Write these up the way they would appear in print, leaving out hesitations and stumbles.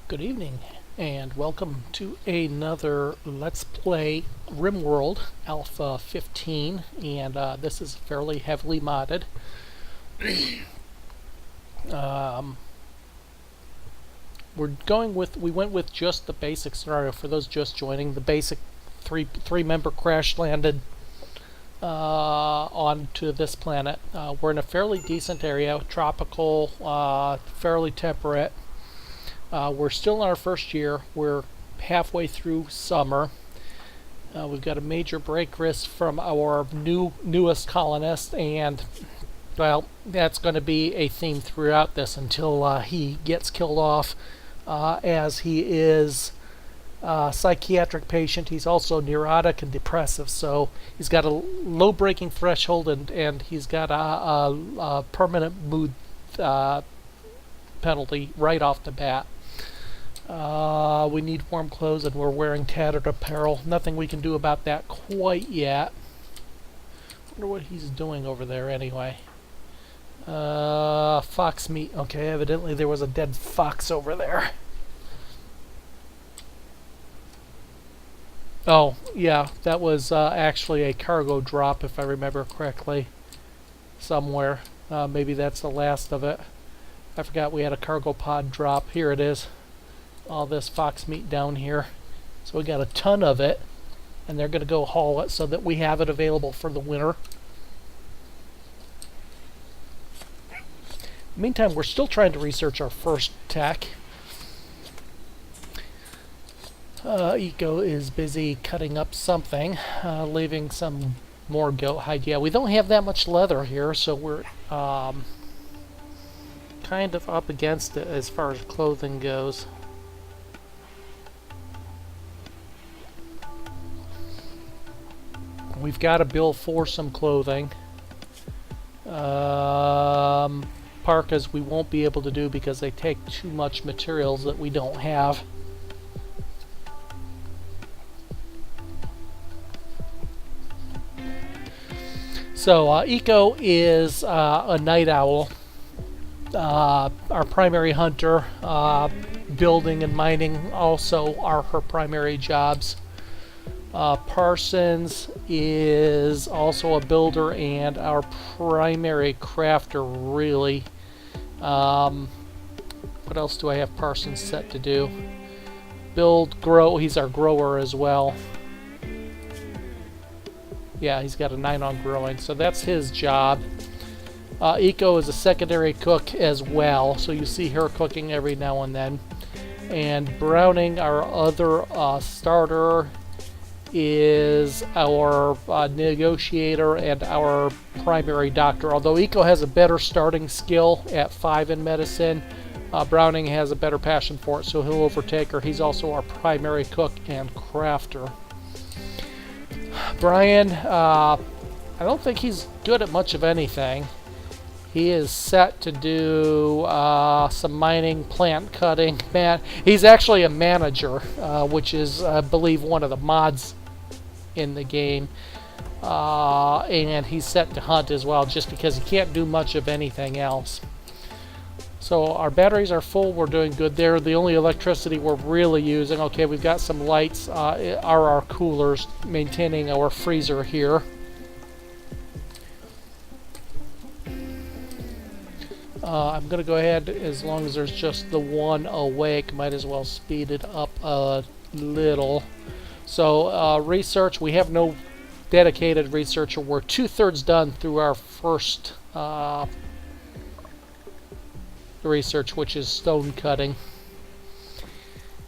Good evening, and welcome to another Let's Play Rimworld Alpha 15, and this is fairly heavily modded. um, we went with just the basic scenario for those just joining. The basic three-member crash landed onto this planet. We're in a fairly decent area, tropical, fairly temperate. We're still in our first year. We're halfway through summer. We've got a major break risk from our newest colonist, and well, that's going to be a theme throughout this until he gets killed off, as he is a psychiatric patient. He's also neurotic and depressive, so he's got a low breaking threshold, and he's got a permanent mood penalty right off the bat. We need warm clothes, and we're wearing tattered apparel. Nothing we can do about that quite yet. Wonder what he's doing over there anyway. Fox meat. Okay, evidently there was a dead fox over there. Oh, yeah, that was actually a cargo drop, if I remember correctly. Somewhere. Maybe that's the last of it. I forgot we had a cargo pod drop. Here it is. All this fox meat down here. So we got a ton of it, and they're going to go haul it so that we have it available for the winter. Meantime, we're still trying to research our first tech. Eco is busy cutting up something, leaving some more goat hide. Yeah, we don't have that much leather here, so we're kind of up against it as far as clothing goes. We've got to bill for some clothing. Parkas we won't be able to do because they take too much materials that we don't have. So Eco is a night owl. Our primary hunter. Building and mining also are her primary jobs. Parsons is also a builder and our primary crafter, really. What else do I have Parsons set to do? Build, grow. He's our grower as well. Yeah, he's got a 9 on growing, so that's his job. Eco is a secondary cook as well, so you see her cooking every now and then. And Browning, our other starter, is our negotiator and our primary doctor. Although Eco has a better starting skill at 5 in medicine, Browning has a better passion for it, so he'll overtake her. He's also our primary cook and crafter. Brian, I don't think he's good at much of anything. He is set to do some mining, plant cutting. He's actually a manager, which is, I believe, one of the mods in the game. And he's set to hunt as well, just because he can't do much of anything else. So our batteries are full. We're doing good there. The only electricity we're really using, okay, we've got some lights, are our coolers, maintaining our freezer here. I'm going to go ahead, as long as there's just the one awake, might as well speed it up a little. So research, we have no dedicated researcher. We're 2/3 done through our first research, which is stone cutting.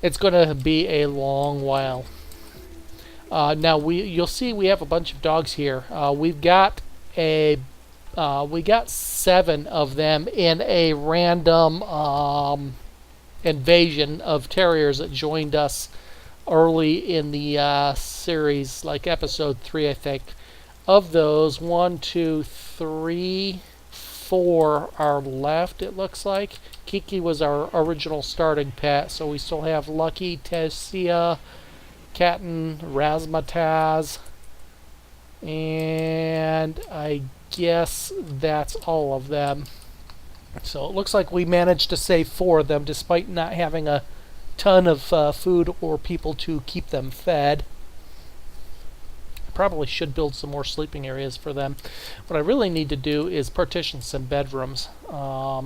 It's going to be a long while. Now you'll see we have a bunch of dogs here. We got 7 of them in a random invasion of terriers that joined us early in the series, like episode 3, I think. Of those, 1, 2, 3, 4 are left, it looks like. Kiki was our original starting pet, so we still have Lucky, Tessia, Katten, Razmataz, and I guess that's all of them. So it looks like we managed to save 4 of them despite not having a ton of food or people to keep them fed. Probably should build some more sleeping areas for them. What I really need to do is partition some bedrooms. Right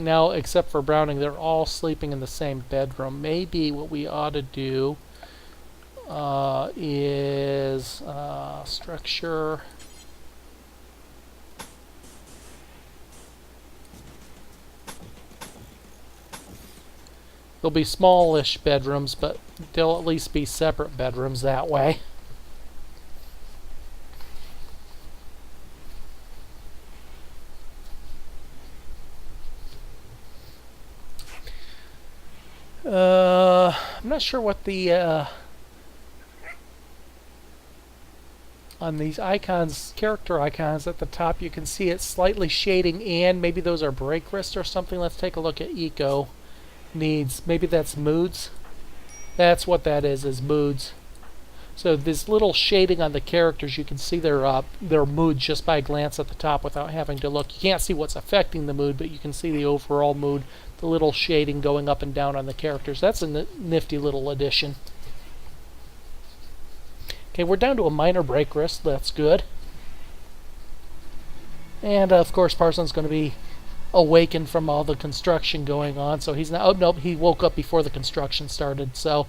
now, except for Browning, they're all sleeping in the same bedroom. Maybe what we ought to do is structure. They'll be smallish bedrooms, but they'll at least be separate bedrooms that way. I'm not sure what the on these icons, character icons at the top, you can see it's slightly shading, and maybe those are break wrist or something. Let's take a look at eco needs. Maybe that's moods. That's what that is moods. So this little shading on the characters, you can see their mood just by a glance at the top without having to look. You can't see what's affecting the mood, but you can see the overall mood, the little shading going up and down on the characters. That's a nifty little addition. Okay, we're down to a minor break wrist. That's good. And of course, Parsons going to be awakened from all the construction going on, so he's not. Oh nope, he woke up before the construction started. So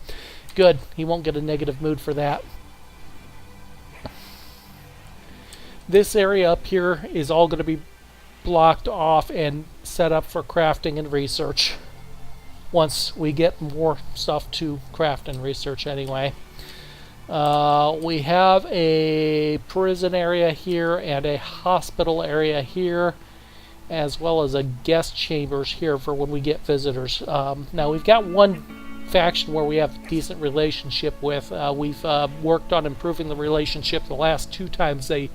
good. He won't get a negative mood for that. This area up here is all going to be blocked off and set up for crafting and research. Once we get more stuff to craft and research, anyway. We have a prison area here and a hospital area here, as well as a guest chambers here for when we get visitors. Now we've got one faction where we have a decent relationship with. We've worked on improving the relationship the last 2 times they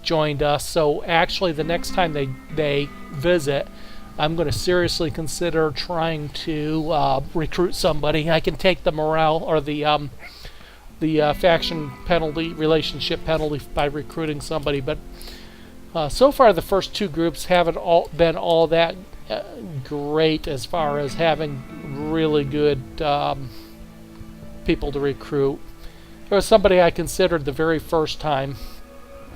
joined us, so actually the next time they visit, I'm going to seriously consider trying to recruit somebody. I can take the morale or the faction penalty, relationship penalty, by recruiting somebody, but so far the first 2 groups haven't been all that great as far as having really good people to recruit. There was somebody I considered the very first time,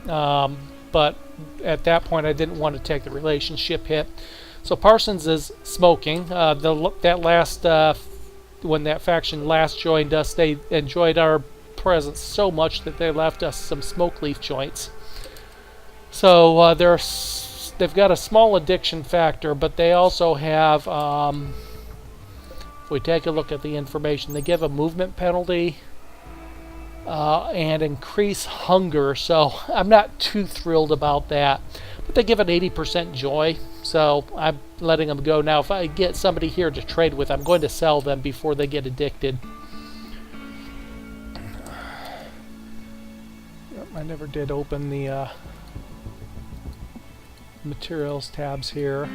but at that point I didn't want to take the relationship hit. So Parsons is smoking. That last when that faction last joined us, they enjoyed our presence so much that they left us some smoke leaf joints. So they've got a small addiction factor, but they also have, if we take a look at the information, they give a movement penalty and increase hunger. So I'm not too thrilled about that. But they give an 80% joy, so I'm letting them go. Now, if I get somebody here to trade with, I'm going to sell them before they get addicted. I never did open the materials tabs here.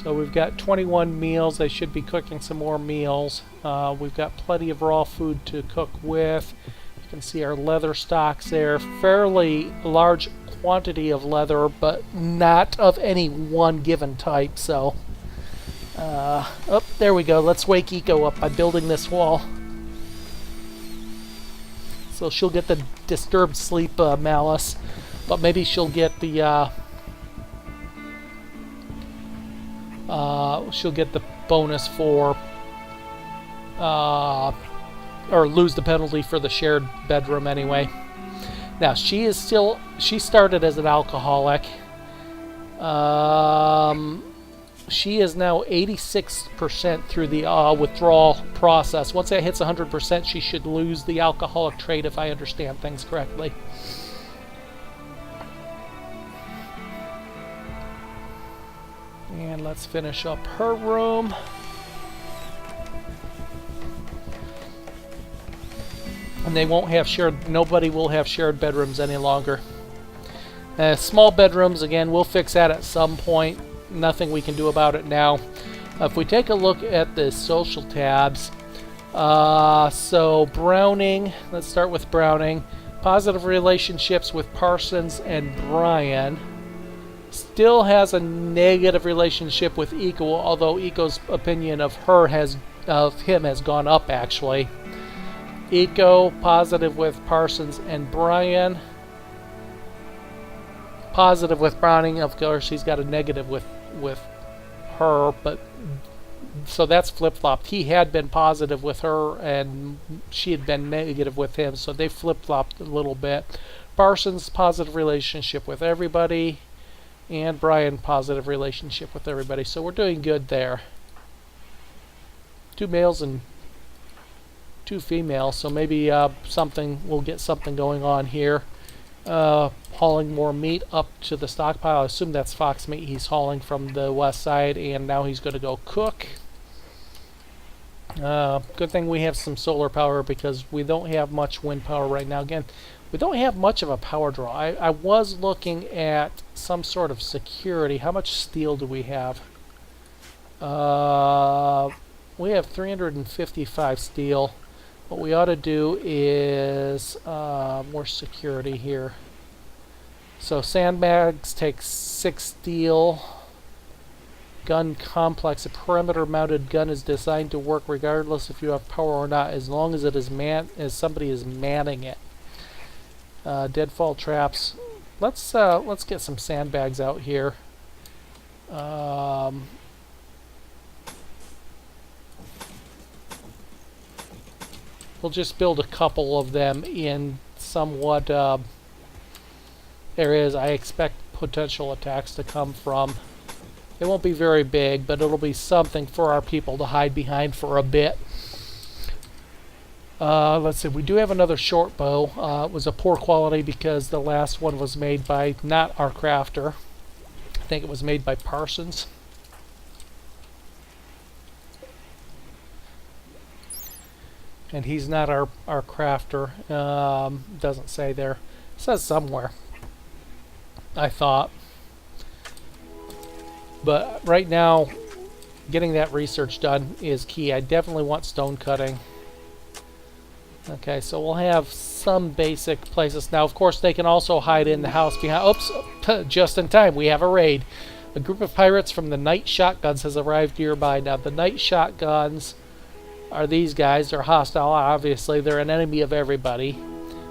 So we've got 21 meals. They should be cooking some more meals. We've got plenty of raw food to cook with. You can see our leather stocks there. Fairly large quantity of leather, but not of any one given type. So, oh, there we go. Let's wake Eco up by building this wall. So she'll get the disturbed sleep malice, but maybe she'll get the bonus for or lose the penalty for the shared bedroom anyway. Now she started as an alcoholic. She is now 86% through the withdrawal process. Once that hits 100%, she should lose the alcoholic trait, if I understand things correctly. And let's finish up her room. And they won't have nobody will have shared bedrooms any longer. Small bedrooms, again, we'll fix that at some point. Nothing we can do about it now. If we take a look at the social tabs, so Browning, let's start with Browning. Positive relationships with Parsons and Brian. Still has a negative relationship with Eco, although Eco's opinion of him has gone up actually. Eco positive with Parsons and Brian. Positive with Browning, of course he's got a negative with her, but so that's flip-flopped. He had been positive with her and she had been negative with him, so they flip-flopped a little bit. Parsons positive relationship with everybody, and Brian positive relationship with everybody, so we're doing good there. 2 males and 2 females, so maybe we'll get something going on here. Hauling more meat up to the stockpile. I assume that's fox meat he's hauling from the west side, and now he's going to go cook. Good thing we have some solar power because we don't have much wind power right now. Again, we don't have much of a power draw. I was looking at some sort of security. How much steel do we have? We have 355 steel. What we ought to do is more security here. So sandbags take 6 steel. Gun complex. A perimeter mounted gun is designed to work regardless if you have power or not, as long as it is somebody is manning it. Deadfall traps. Let's get some sandbags out here. We'll just build a couple of them in somewhat areas I expect potential attacks to come from. They won't be very big, but it'll be something for our people to hide behind for a bit. Let's see, we do have another short bow. It was a poor quality because the last one was made by not our crafter. I think it was made by Parsons. And he's not our crafter. Doesn't say there. It says somewhere, I thought. But right now, getting that research done is key. I definitely want stone cutting. Okay, so we'll have some basic places. Now, of course, they can also hide in the house behind... Oops! Just in time, we have a raid. A group of pirates from the Night Shotguns has arrived nearby. Now, the Night Shotguns are these guys. They're hostile, obviously. They're an enemy of everybody.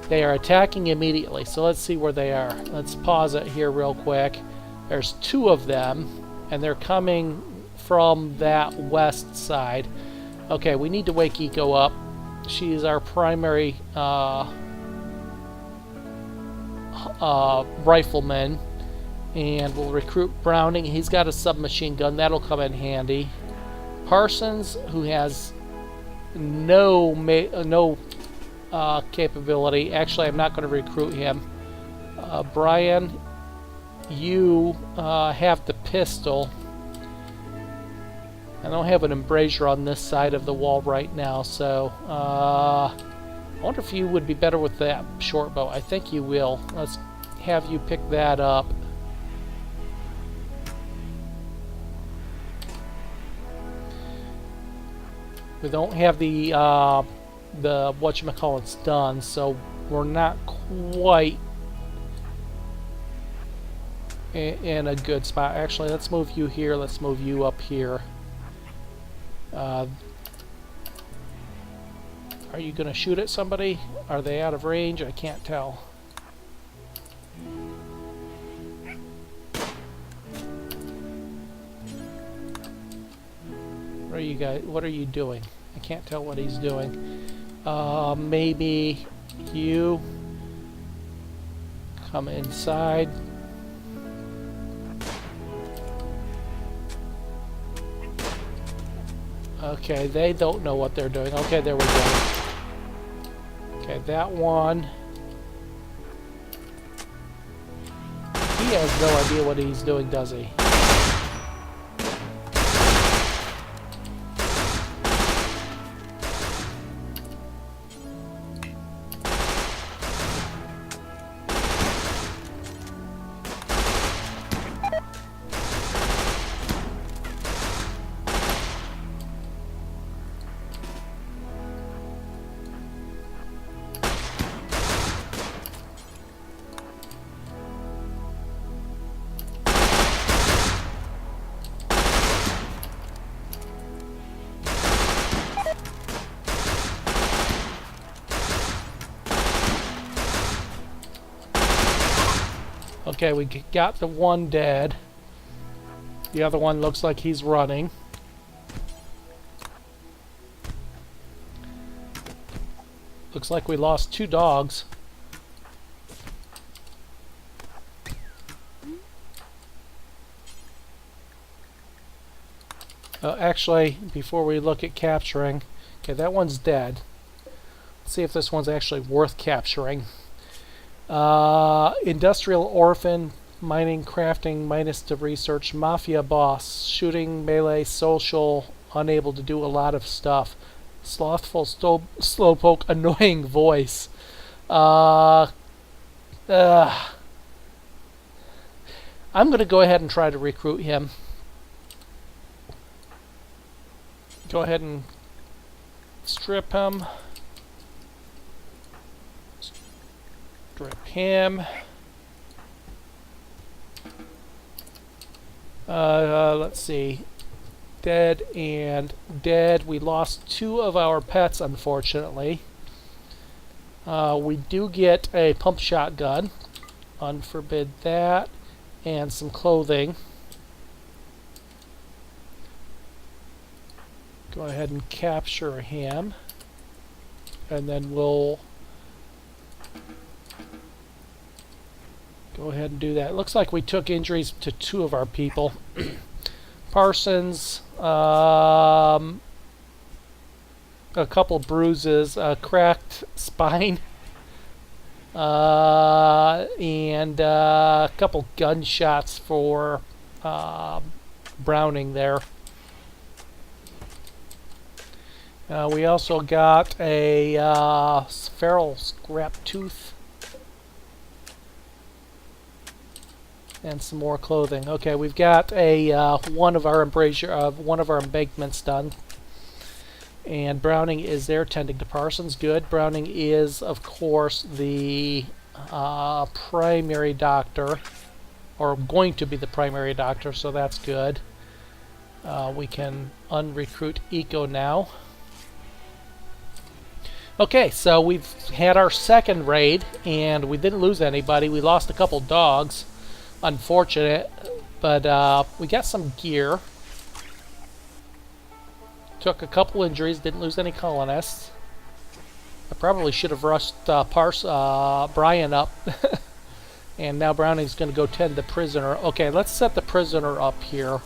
They are attacking immediately, so let's see where they are. Let's pause it here real quick. There's 2 of them, and they're coming from that west side. Okay, we need to wake Eco up. She is our primary rifleman, and we'll recruit Browning. He's got a submachine gun. That'll come in handy. Parsons, who has no capability. Actually, I'm not going to recruit him. Brian, you have the pistol. I don't have an embrasure on this side of the wall right now, so I wonder if you would be better with that short bow. I think you will. Let's have you pick that up. We don't have the whatchamacallit's done, so we're not quite in a good spot. Actually, let's move you here. Let's move you up here. Are you going to shoot at somebody? Are they out of range? I can't tell. What are you guys? What are you doing? I can't tell what he's doing. Maybe you come inside. Okay, they don't know what they're doing. Okay, there we go. Okay, that one. He has no idea what he's doing, does he? Okay, we got the one dead. The other one looks like he's running. Looks like we lost 2 dogs. Actually, before we look at capturing, okay, that one's dead. Let's see if this one's actually worth capturing. Industrial orphan, mining, crafting, minus to research, mafia boss, shooting, melee, social, unable to do a lot of stuff. Slothful, slowpoke, annoying voice. I'm going to go ahead and try to recruit him. Go ahead and strip him. Strip him. Let's see. Dead and dead. We lost 2 of our pets, unfortunately. We do get a pump shotgun. Unforbid that. And some clothing. Go ahead and capture him. And then we'll go ahead and do that. It looks like we took injuries to 2 of our people. Parsons, a couple bruises, a cracked spine, and a couple gunshots for Browning there. We also got a feral scrap tooth and some more clothing. Okay, we've got a one of our embankments done, and Browning is there tending to Parsons. Good. Browning is, of course, the primary doctor, or going to be the primary doctor, so that's good. We can unrecruit Eco now. Okay, so we've had our second raid, and we didn't lose anybody. We lost a couple dogs. Unfortunate, but we got some gear. Took a couple injuries, didn't lose any colonists. I probably should have rushed Brian up. And now Browning's going to go tend the prisoner. Okay, let's set the prisoner up here.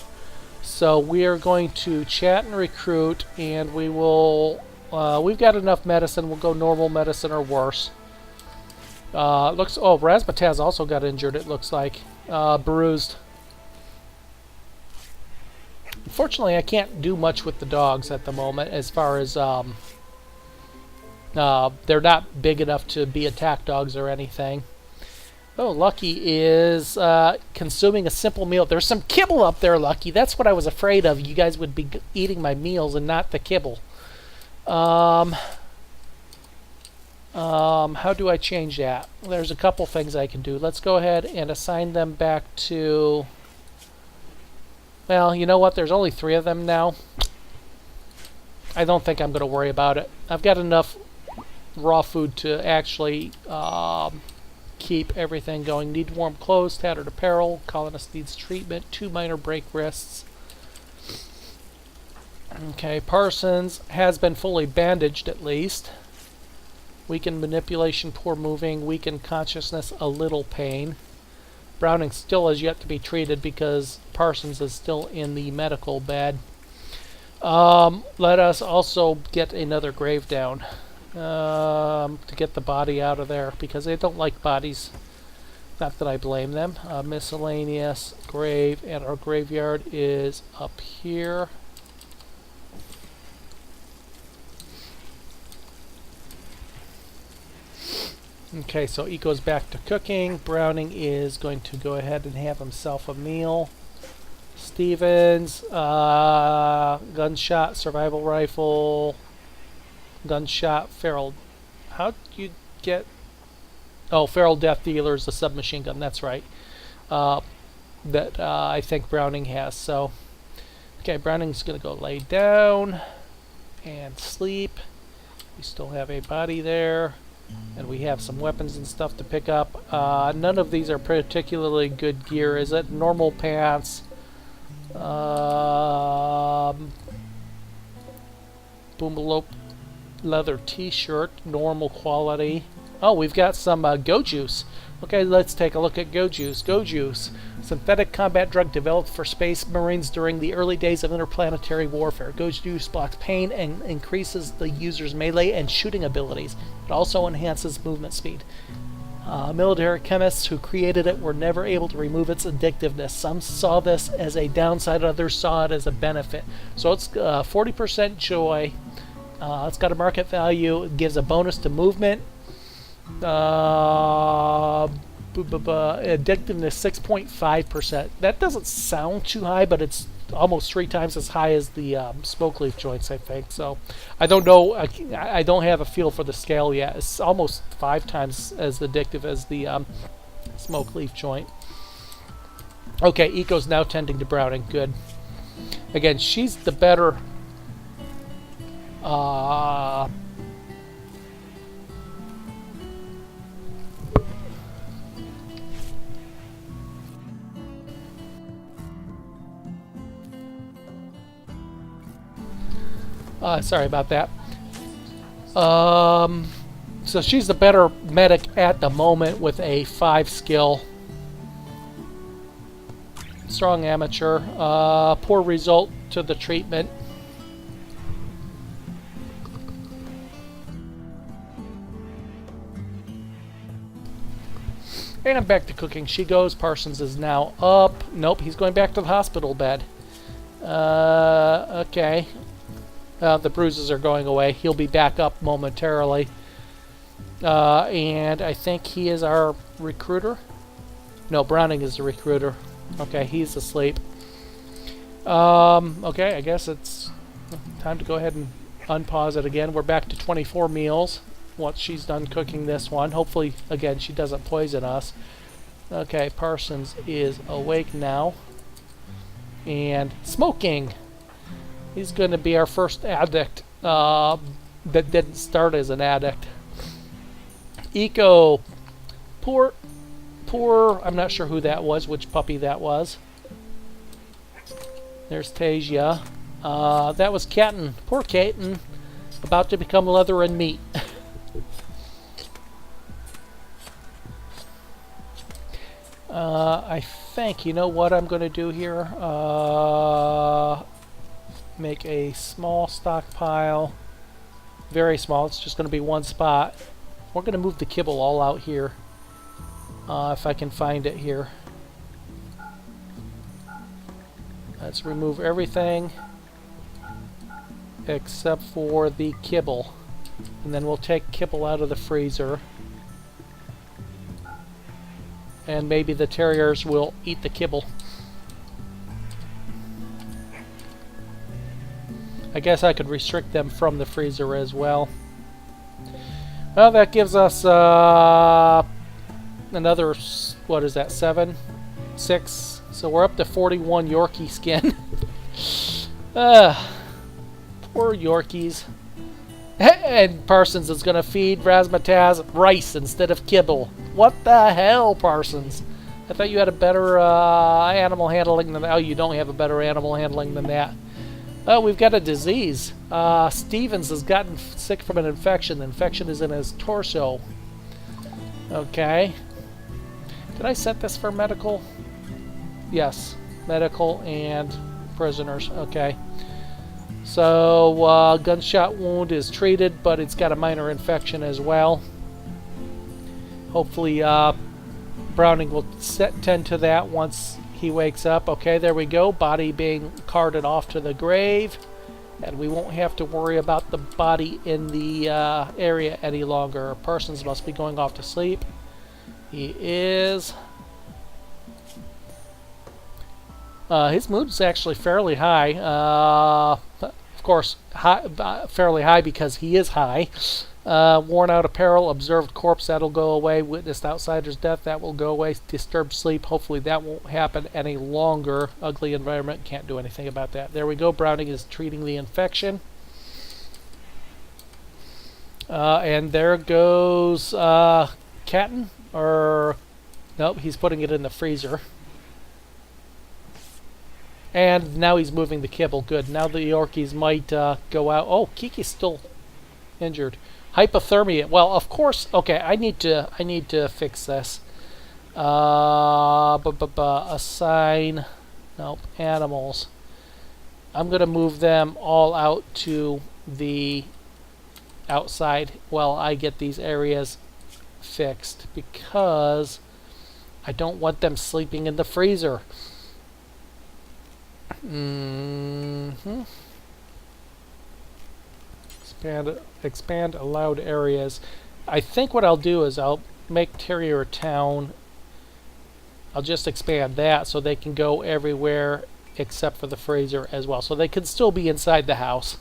So we are going to chat and recruit, and we will... we've got enough medicine. We'll go normal medicine or worse. Oh, Razmataz also got injured, it looks like. Bruised. Unfortunately, I can't do much with the dogs at the moment, as far as they're not big enough to be attack dogs or anything. Oh, Lucky is consuming a simple meal. There's some kibble up there, Lucky. That's what I was afraid of. You guys would be eating my meals and not the kibble. How do I change that? There's a couple things I can do. Let's go ahead and assign them back to... Well, you know what? There's only 3 of them now. I don't think I'm going to worry about it. I've got enough raw food to actually keep everything going. Need warm clothes, tattered apparel. Colonist needs treatment. 2 minor break wrists. Okay, Parsons has been fully bandaged at least. Weakened manipulation, poor moving, weakened consciousness, a little pain. Browning still has yet to be treated because Parsons is still in the medical bed. Let us also get another grave down to get the body out of there, because they don't like bodies. Not that I blame them. Miscellaneous, grave, and our graveyard is up here. Okay, so Eco's back to cooking. Browning is going to go ahead and have himself a meal. Stevens, gunshot, survival rifle, gunshot, feral. How do you get... Oh, feral death dealer is the submachine gun, that's right. That I think Browning has, so... Okay, Browning's going to go lay down and sleep. We still have a body there. And we have some weapons and stuff to pick up. None of these are particularly good gear, is it? Normal pants. Boomalope leather t-shirt, normal quality. Oh, we've got some Go Juice. Okay, let's take a look at Go Juice. Go Juice, synthetic combat drug developed for space marines during the early days of interplanetary warfare. Go Juice blocks pain and increases the user's melee and shooting abilities. It also enhances movement speed. Military chemists who created it were never able to remove its addictiveness. Some saw this as a downside, others saw it as a benefit. So it's 40% joy. It's got a market value. It gives a bonus to movement. Addictiveness 6.5%. That doesn't sound too high, but it's almost 3 times as high as the smoke leaf joints, I think. So I don't know. I don't have a feel for the scale yet. It's almost 5 times as addictive as the smoke leaf joint. Okay, Eco's now tending to Browning. Good. Again, she's the better sorry about that. So she's the better medic at the moment with a 5 skill. Strong amateur. Poor result to the treatment. And back to cooking she goes. Parsons is now up. Nope, he's going back to the hospital bed. Okay. The bruises are going away. He'll be back up momentarily. And I think he is our recruiter. No, Browning is the recruiter. Okay, he's asleep. Okay, I guess it's time to go ahead and unpause it again. We're back to 24 meals once she's done cooking this one. Hopefully, again, she doesn't poison us. Okay, Parsons is awake now. And smoking! He's going to be our first addict that didn't start as an addict. Eco. Poor, I'm not sure who that was, which puppy that was. There's Tasia. That was Katen. Poor Katen. About to become leather and meat. I think, you know what I'm going to do here? Make a small stockpile. Very small. It's just going to be one spot. We're going to move the kibble all out here. If I can find it here. Let's remove everything except for the kibble. And then we'll take kibble out of the freezer. And maybe the terriers will eat the kibble. I guess I could restrict them from the freezer as well. Well, that gives us another, what is that, 7? 6. So we're up to 41 Yorkie skin. Poor Yorkies. And Parsons is going to feed Razmataz rice instead of kibble. What the hell, Parsons? I thought you had a better animal handling than that. Oh, you don't have a better animal handling than that. Oh, we've got a disease. Stevens has gotten sick from an infection. The infection is in his torso. Okay. Did I set this for medical? Yes. Medical and prisoners. Okay. So, gunshot wound is treated, but it's got a minor infection as well. Hopefully, Browning will tend to that once he wakes up. Okay, there we go. Body being carted off to the grave. And we won't have to worry about the body in the area any longer. Parsons must be going off to sleep. He is. His mood is actually fairly high. Of course, fairly high because he is high. Worn out apparel, observed corpse, that'll go away. Witnessed outsider's death, that will go away. Disturbed sleep, hopefully that won't happen any longer. Ugly environment, can't do anything about that. There we go, Browning is treating the infection. And there goes Captain, or nope, he's putting it in the freezer. And now he's moving the kibble. Good. Now the Yorkies might go out. Oh, Kiki's still injured. Hypothermia. Well, of course. Okay, I need to fix this. Assign. Nope. Animals. I'm gonna move them all out to the outside while I get these areas fixed, because I don't want them sleeping in the freezer. Expand allowed areas. I think what I'll do is I'll make Terrier Town. I'll just expand that so they can go everywhere except for the freezer as well. So they can still be inside the house,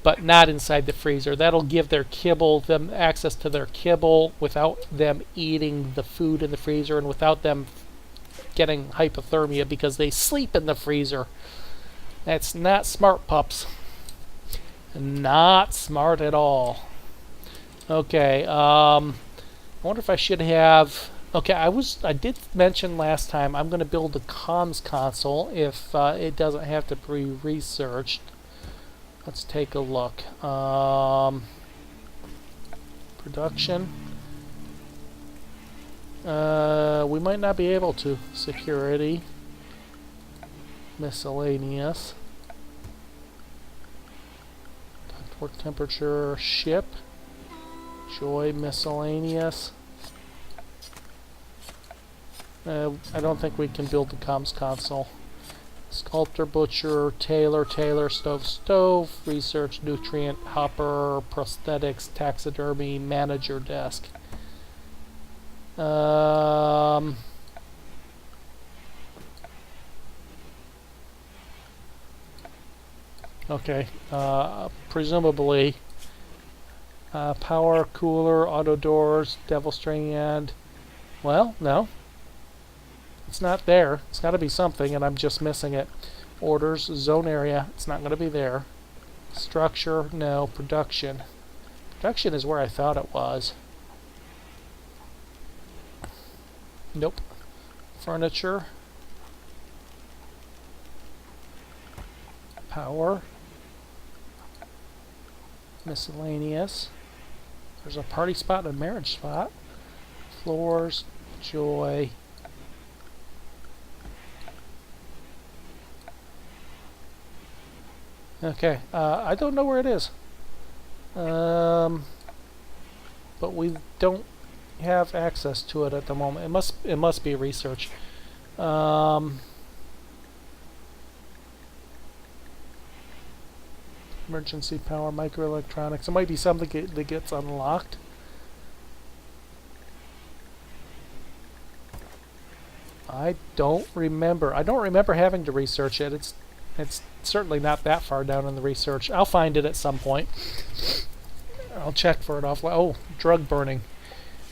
but not inside the freezer. That'll give them access to their kibble without them eating the food in the freezer and without them getting hypothermia because they sleep in the freezer. That's not smart, pups. Not smart at all. Okay, I wonder if I should have... Okay, I did mention last time I'm going to build a comms console if it doesn't have to be researched. Let's take a look. Production. We might not be able to. Security. Miscellaneous. Work temperature. Ship. Joy. Miscellaneous. I don't think we can build the comms console. Sculptor, butcher, tailor, stove, research, nutrient, hopper, prosthetics, taxidermy, manager desk. Okay, presumably power, cooler, auto doors, devil strand. Well, no. It's not there. It's got to be something, and I'm just missing it. Orders, zone area. It's not going to be there. Structure, no. Production. Production is where I thought it was. Nope. Furniture. Power. Miscellaneous. There's a party spot and a marriage spot. Floors, joy. Okay, I don't know where it is. But we don't have access to it at the moment. It must be research. Emergency power, microelectronics. It might be something that gets unlocked. I don't remember. I don't remember having to research it. It's certainly not that far down in the research. I'll find it at some point. I'll check for it offline. Oh, drug burning.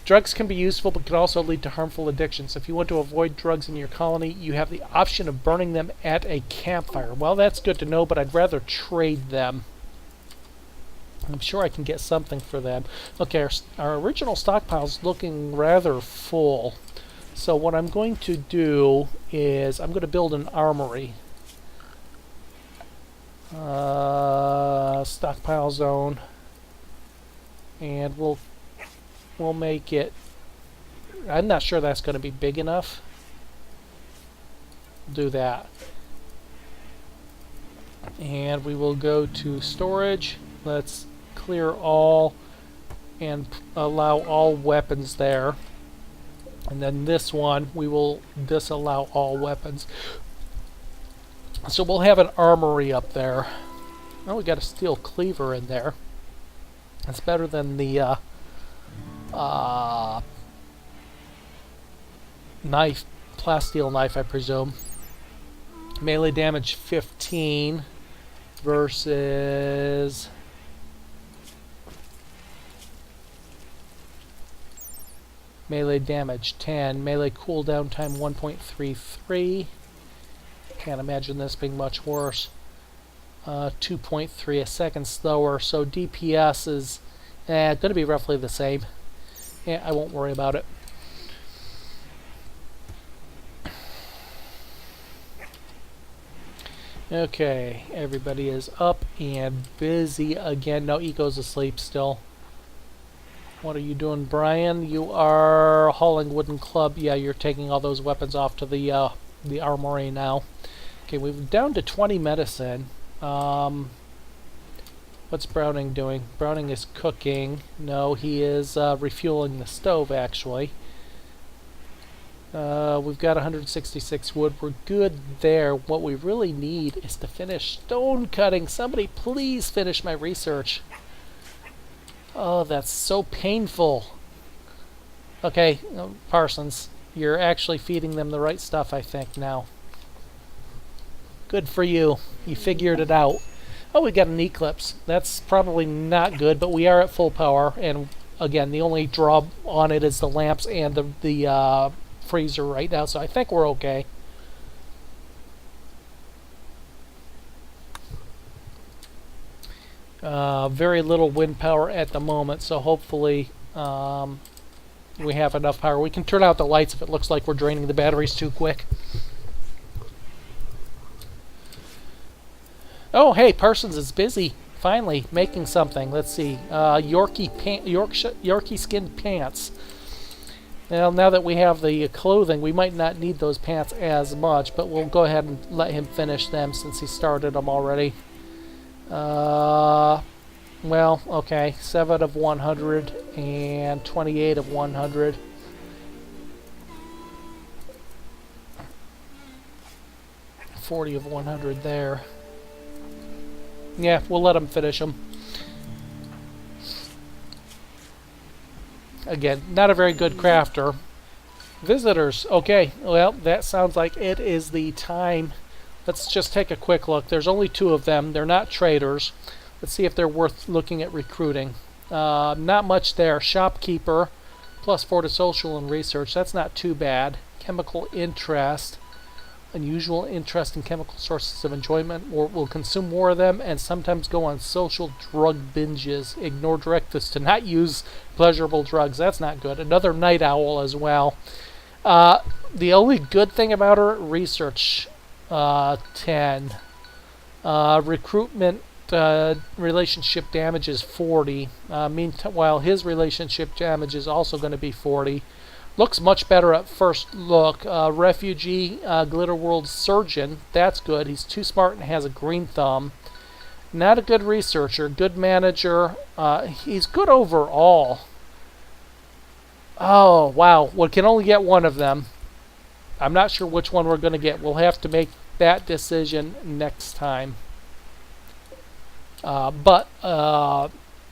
Drugs can be useful but can also lead to harmful addictions. If you want to avoid drugs in your colony, you have the option of burning them at a campfire. Well, that's good to know, but I'd rather trade them. I'm sure I can get something for them. Okay, our original stockpile's looking rather full. So what I'm going to do is I'm going to build an armory. Stockpile zone, and we'll make it. I'm not sure that's going to be big enough. Do that, and we will go to storage. Let's clear all and allow all weapons there, and then this one we will disallow all weapons. So we'll have an armory up there. Oh, we got a steel cleaver in there. That's better than the knife, plasteel knife, I presume. Melee damage 15 versus melee damage 10. Melee cooldown time 1.33. Can't imagine this being much worse. 2.3 a second slower, so DPS is Going to be roughly the same. Yeah, I won't worry about it. Okay, everybody is up and busy again. No, Eco's asleep still. What are you doing, Brian? You are hauling wooden club. Yeah, you're taking all those weapons off to the armory now. Okay, we're down to 20 medicine. What's Browning doing? Browning is cooking. No, he is refueling the stove, actually. We've got 166 wood. We're good there. What we really need is to finish stone cutting. Somebody please finish my research. Oh, that's so painful. Okay, Parsons, you're actually feeding them the right stuff, I think, now. Good for you. You figured it out. Oh, we got an eclipse. That's probably not good, but we are at full power, and again, the only draw on it is the lamps and the freezer right now, so I think we're okay. Very little wind power at the moment, so hopefully we have enough power. We can turn out the lights if it looks like we're draining the batteries too quick. Oh, hey, Parsons is busy. Finally, making something. Let's see. Yorkie skin pants. Well, now that we have the clothing, we might not need those pants as much, but we'll go ahead and let him finish them since he started them already. Well, okay. 7 of 100 and 28 of 100. $40 of 100 there. Yeah, we'll let him finish them. Again, not a very good crafter. Visitors. Okay, well, that sounds like it is the time. Let's just take a quick look. There's only 2 of them. They're not traders. Let's see if they're worth looking at recruiting. Not much there. Shopkeeper, +4 to social and research. That's not too bad. Chemical interest. Unusual interest in chemical sources of enjoyment. Will consume more of them and sometimes go on social drug binges. Ignore directives to not use pleasurable drugs. That's not good. Another night owl as well. The only good thing about her, research 10. Recruitment relationship damage is 40. Meanwhile, his relationship damage is also going to be 40. Looks much better at first look. Refugee, Glitter World Surgeon. That's good. He's too smart and has a green thumb. Not a good researcher. Good manager. He's good overall. Oh, wow. We can only get one of them. I'm not sure which one we're going to get. We'll have to make that decision next time. But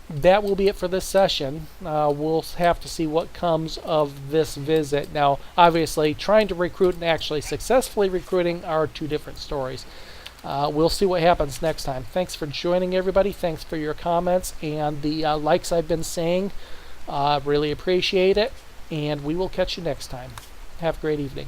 that will be it for this session. We'll have to see what comes of this visit. Now, obviously, trying to recruit and actually successfully recruiting are 2 different stories. We'll see what happens next time. Thanks for joining, everybody. Thanks for your comments and the likes I've been saying. Really appreciate it. And we will catch you next time. Have a great evening.